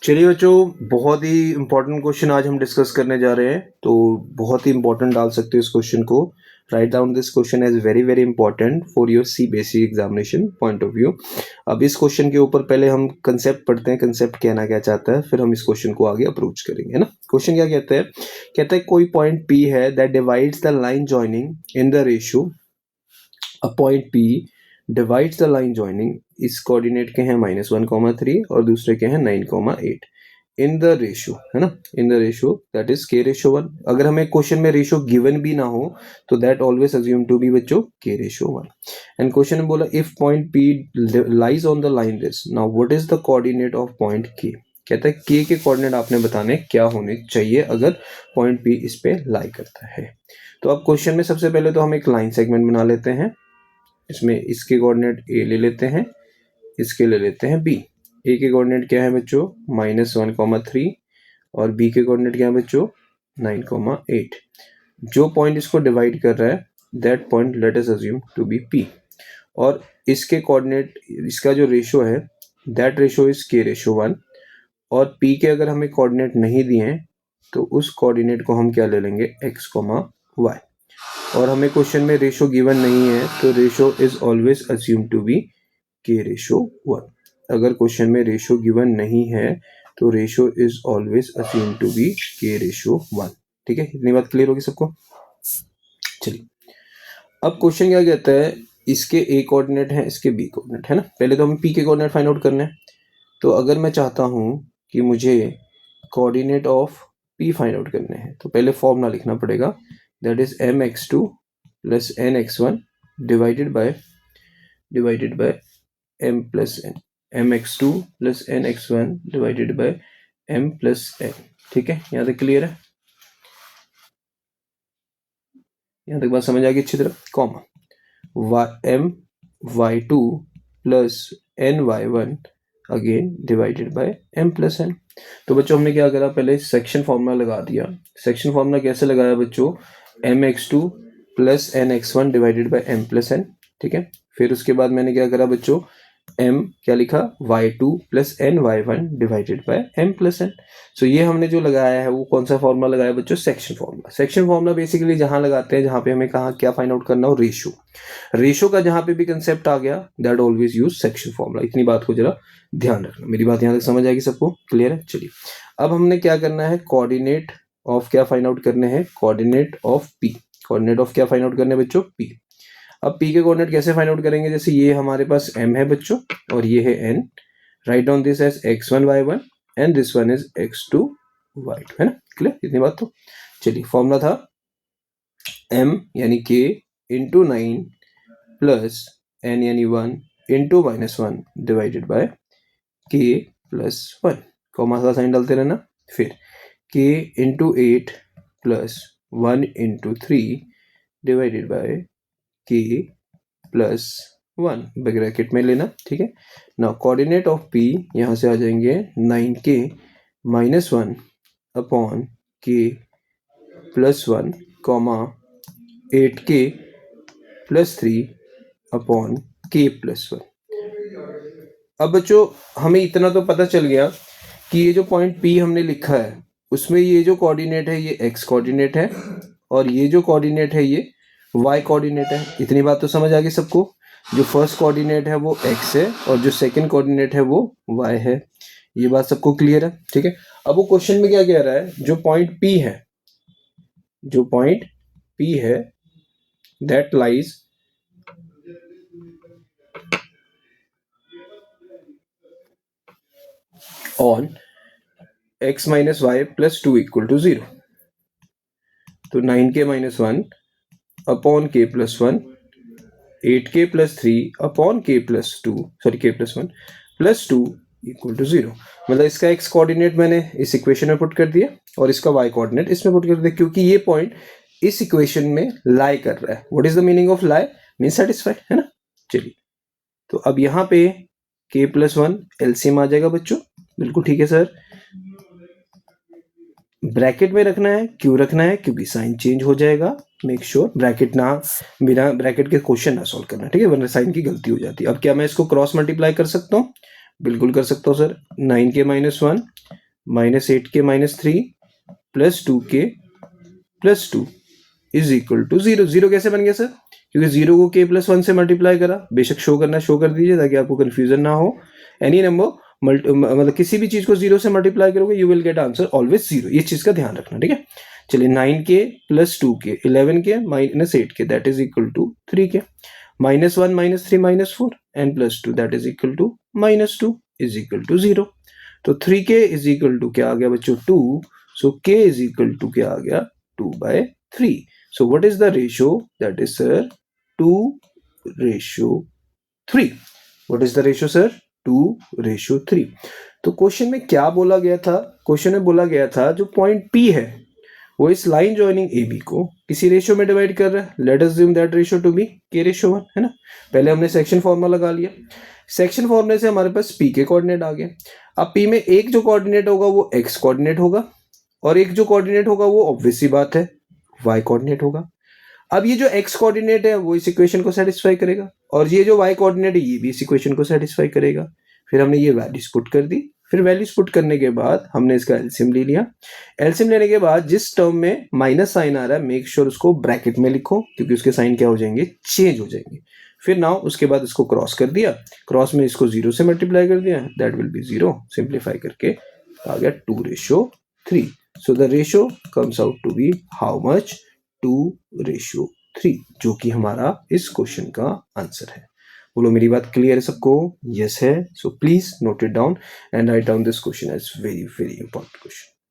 चलिए बच्चों, बहुत ही इंपॉर्टेंट क्वेश्चन आज हम डिस्कस करने जा रहे हैं। तो बहुत ही इंपॉर्टेंट डाल सकते हो इस क्वेश्चन को। Write down this question as very very important for your CBSE examination point of view. अब इस क्वेश्चन के ऊपर पहले हम कंसेप्ट पढ़ते हैं, कंसेप्ट कहना क्या चाहता है, फिर हम इस क्वेश्चन को आगे अप्रोच करेंगे, है ना। क्वेश्चन क्या कहता है कोई पॉइंट पी है that divides the line joining in the ratio. A point P divides the line joining, इस कोऑर्डिनेट के हैं -1,3 और दूसरे के हैं 9,8 इन द रेशियो, है ना, in the ratio that is k/1। अगर हमें क्वेश्चन में रेशियो गिवन भी ना हो तो that always assume to be बच्चों k/1। एंड क्वेश्चन में बोला if point p lies on the line this, now what is the coordinate of point k। कहता है k के कोऑर्डिनेट आपने बताने क्या होने चाहिए अगर पॉइंट p इस पे लाई करता है। तो अब क्वेश्चन में सबसे पहले तो हम एक लाइन सेगमेंट बना लेते हैं। इसमें इसके कोऑर्डिनेट a ले लेते हैं, इसके ले लेते हैं b। a के कोऑर्डिनेट क्या है बच्चों -1,3 और b के कोऑर्डिनेट क्या है बच्चों 9,8। जो पॉइंट इसको डिवाइड कर रहा है that point let us assume to be p। और इसके कोऑर्डिनेट, इसका जो रेशियो है दैट रेशियो इज k/1। और p के अगर हमें कोऑर्डिनेट नहीं दिए हैं तो उस कोऑर्डिनेट को हम क्या ले लेंगे x, y। और हमें क्वेश्चन में रेशियो गिवन नहीं है तो ratio is always assume to be k/1। अगर क्वेश्चन में रेशियो गिवन नहीं है तो ratio is always assume to be k/1। ठीक है, इतनी बात क्लियर होगी सबको। चलिए अब क्वेश्चन क्या कहता है, इसके a कोऑर्डिनेट है, इसके b कोऑर्डिनेट है ना। पहले तो हमें p के कोऑर्डिनेट फाइंड आउट करने हैं। तो अगर मैं चाहता हूं कि मुझे coordinate of p find out करने हैं तो पहले फॉर्मूला लिखना पड़ेगा, that is mx2 plus nx1 divided by m plus n, mx2 plus nx1 divided by m plus n। ठीक है, यहाँ तक क्लियर है, यहाँ तक बात समझ आ गई अच्छी तरह। Comma m y2 plus n y1 again divided by m plus n। तो बच्चों हमने क्या करा, पहले सेक्शन फॉर्मूला लगा दिया। सेक्शन फॉर्मूला कैसे लगाया बच्चों, mx2 plus nx1 divided by m plus n। ठीक है, फिर उसके बाद मैंने क्या करा बच्चों, m क्या लिखा y2 plus n y1 divided by m plus n। सो ये हमने जो लगाया है वो कौन सा फॉर्मूला लगाया बच्चों, section formula. Section formula basically जहां लगाते हैं जहां पे हमें कहा क्या फाइंड आउट करना हो, रेशियो का जहां पे भी कंसेप्ट आ गया that always use section formula. इतनी बात को जरा ध्यान रखना, मेरी बात यहाँ तक समझ आएगी सबको, क्लियर है। चलिए अब हमने क्या करना है, कोऑर्डिनेट ऑफ क्या फाइंड आउट करने हैं, coordinate of p। Coordinate of क्या फाइंड आउट करने बच्चों, p। अब p के कोऑर्डिनेट कैसे फाइंड आउट करेंगे, जैसे ये हमारे पास m है बच्चों और ये है n। Write down this as x1 y1 and this one is x2 y2, है ना, क्लियर, इतनी बात। तो चलिए फॉर्मूला था m यानी k इंटू 9 प्लस n यानी 1 into -1 divided by k plus 1, comma का साइन डालते रहना। फिर k into 8 plus 1 into 3 divided by k plus 1 bracket में लेना। ठीक है, नाउ कोऑर्डिनेट ऑफ p यहाँ से आ जाएंगे 9k minus 1 upon k plus 1 comma 8k plus 3 upon k plus 1। अब बच्चों हमें इतना तो पता चल गया कि ये जो पॉइंट P हमने लिखा है उसमें ये जो कोऑर्डिनेट है ये x कोऑर्डिनेट है और ये जो कोऑर्डिनेट है ये y कोऑर्डिनेट है। इतनी बात तो समझ आ गई सबको। जो फर्स्ट कोऑर्डिनेट है वो x है और जो सेकंड कोऑर्डिनेट है वो y है। ये बात सबको क्लियर है, ठीक है। अब वो क्वेश्चन में क्या कह रहा है, जो पॉइंट P है, जो पॉइंट P है that lies on x minus y plus 2 equal to 0। तो 9k minus 1 upon k plus 1, 8k plus 3 upon k plus 2, sorry k plus 1 plus 2 equal to 0। मतलब इसका x कोऑर्डिनेट मैंने इस equation में put कर दिया और इसका y कोऑर्डिनेट इसमें पुट कर दिया, क्योंकि ये पॉइंट इस इक्वेशन में लाई कर रहा है। What is the meaning of lie, mean satisfied, है ना। चलिए तो अब यहाँ पे k प्लस 1 एलसीएम आ जाएगा बच्चों, बिल्कुल ठीक है सर। ब्रैकेट में रखना है, क्यों रखना है, क्योंकि साइन चेंज हो जाएगा। मेक श्योर ब्रैकेट ना, बिना ब्रैकेट के क्वेश्चन ना सॉल्व करना, ठीक है, वरना साइन की गलती हो जाती है। अब क्या मैं इसको क्रॉस मल्टीप्लाई कर सकता हूँ, बिल्कुल कर सकता हूँ sir. 9k minus 1 -8k -3 plus 2k plus 2 is equal to 0। 0 कैसे बन गया सर? क्योंकि 0 को k प्लस 1 से मल्टीप्लाई करा। बेशक शो करना शो कर दीजिए ताकि आपको कंफ्यूजन ना हो। एनी नंबर मतलब किसी भी चीज को 0 से मल्टीप्लाई करोगे you will get answer always 0। ये चीज का ध्यान रखना, ठीक है। चलिए 9k plus 2k 11k minus 8k that is equal to 3k -1 -3 -4 and plus 2 that is equal to -2 is equal to 0। तो 3k इज इक्वल टू क्या आ गया बच्चों? 2। सो k इज इक्वल टू क्या आ गया? 2/3। So what is the ratio? That is sir 2/3। What is the ratio sir? 2/3। तो question में क्या बोला गया था? क्वेश्चन में बोला गया था जो पॉइंट P है वो इस लाइन जॉइनिंग AB को किसी रेशियो में डिवाइड कर रहा है। Let us assume that ratio to be k/1, है ना। पहले हमने सेक्शन फॉर्मूला लगा लिया। सेक्शन फॉर्मूले से हमारे पास P के कोऑर्डिनेट आ गए। अब P में एक जो कोऑर्डिनेट होगा वो x कोऑर्डिनेट होगा और एक जो कोऑर्डिनेट होगा वो ऑब्वियस सी बात है y कोऑर्डिनेट होगा। अब ये जो x कोऑर्डिनेट है वो इस इक्वेशन को सेटिस्फाई करेगा और ये जो y कोऑर्डिनेट है ये भी इस इक्वेशन को सेटिस्फाई करेगा। फिर हमने ये वैल्यूज पुट कर दी। फिर वैल्यूज पुट करने के बाद हमने इसका एलसीएम ले लिया। एलसीएम लेने के बाद जिस टर्म में माइनस साइन आ रहा है मेक श्योर उसको ब्रैकेट में लिखो क्योंकि उसके साइन क्या हो जाएंगे? चेंज हो जाएंगे। फिर नाउ उसके बाद इसको क्रॉस कर दिया। क्रॉस में इसको 0 से मल्टीप्लाई कर दिया, दैट विल बी 0। सिंप्लीफाई करके आ गया 2/3। So the ratio comes out to be how much? 2/3, जो कि हमारा इस क्वेश्चन का आंसर है। बोलो मेरी बात क्लियर है सबको? यस है। So please note it down and write down this question as very very important question.